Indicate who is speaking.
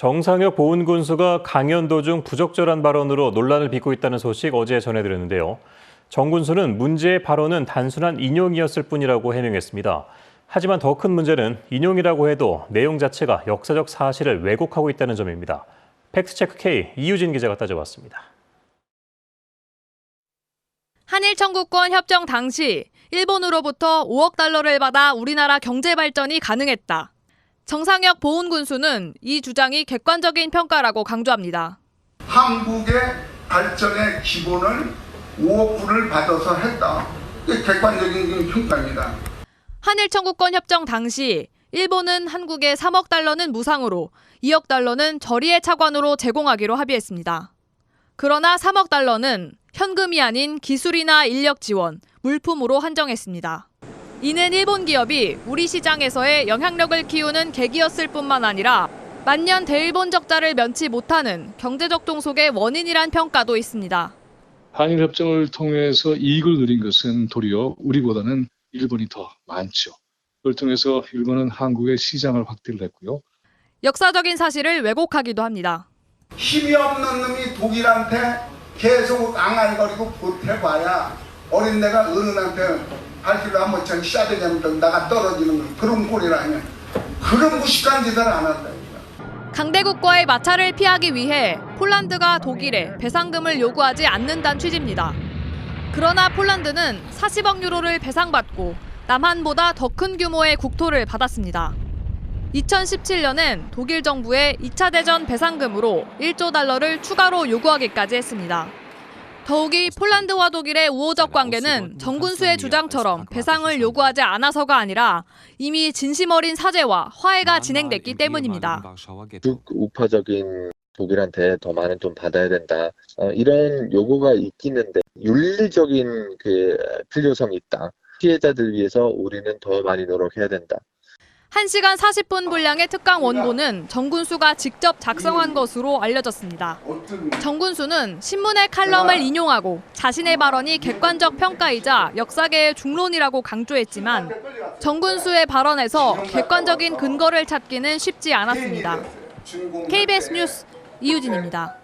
Speaker 1: 정상혁 보훈군수가 강연 도중 부적절한 발언으로 논란을 빚고 있다는 소식 어제 전해드렸는데요. 정 군수는 문제의 발언은 단순한 인용이었을 뿐이라고 해명했습니다. 하지만 더 큰 문제는 인용이라고 해도 내용 자체가 역사적 사실을 왜곡하고 있다는 점입니다. 팩트체크 K 이유진 기자가 따져봤습니다.
Speaker 2: 한일 청구권 협정 당시 일본으로부터 5억 달러를 받아 우리나라 경제 발전이 가능했다. 정상혁 보훈군수는 이 주장이 객관적인 평가라고 강조합니다.
Speaker 3: 한국의 발전의 기본을 5억 불을 받아서 했다. 이게 객관적인 평가입니다.
Speaker 2: 한일 청구권 협정 당시 일본은 한국에 3억 달러는 무상으로 2억 달러는 저리의 차관으로 제공하기로 합의했습니다. 그러나 3억 달러는 현금이 아닌 기술이나 인력 지원, 물품으로 한정했습니다. 이는 일본 기업이 우리 시장에서의 영향력을 키우는 계기였을 뿐만 아니라 만년 대일본 적자를 면치 못하는 경제적 동속의 원인이란 평가도 있습니다.
Speaker 4: 한일 협정을 통해서 이익을 누린 것은 도리어 우리보다는 일본이 더 많죠. 그걸 통해서 일본은 한국의 시장을 확대를 했고요.
Speaker 2: 역사적인 사실을 왜곡하기도 합니다.
Speaker 3: 힘이 없는 놈이 독일한테 계속 앙알거리고 보태봐야 어린애가 어른한테 발길로 한번 전 샤대냐면 나가 떨어지는 그런 꼴이라면 그런 무식한 짓을 안 한다.
Speaker 2: 강대국과의 마찰을 피하기 위해 폴란드가 독일에 배상금을 요구하지 않는다는 취지입니다. 그러나 폴란드는 40억 유로를 배상받고 남한보다 더 큰 규모의 국토를 받았습니다. 2017년엔 독일 정부의 2차 대전 배상금으로 1조 달러를 추가로 요구하기까지 했습니다. 더욱이 폴란드와 독일의 우호적 관계는 정 군수의 주장처럼 배상을 요구하지 않아서가 아니라 이미 진심 어린 사죄와 화해가 진행됐기 때문입니다.
Speaker 5: 우파적인 독일한테 더 많은 돈 받아야 된다. 이런 요구가 있기는데 윤리적인 필요성이 있다. 피해자들 위해서 우리는 더 많이 노력해야 된다.
Speaker 2: 1시간 40분 분량의 특강 원고는 정 군수가 직접 작성한 것으로 알려졌습니다. 정 군수는 신문의 칼럼을 인용하고 자신의 발언이 객관적 평가이자 역사계의 중론이라고 강조했지만 정 군수의 발언에서 객관적인 근거를 찾기는 쉽지 않았습니다. KBS 뉴스 이유진입니다.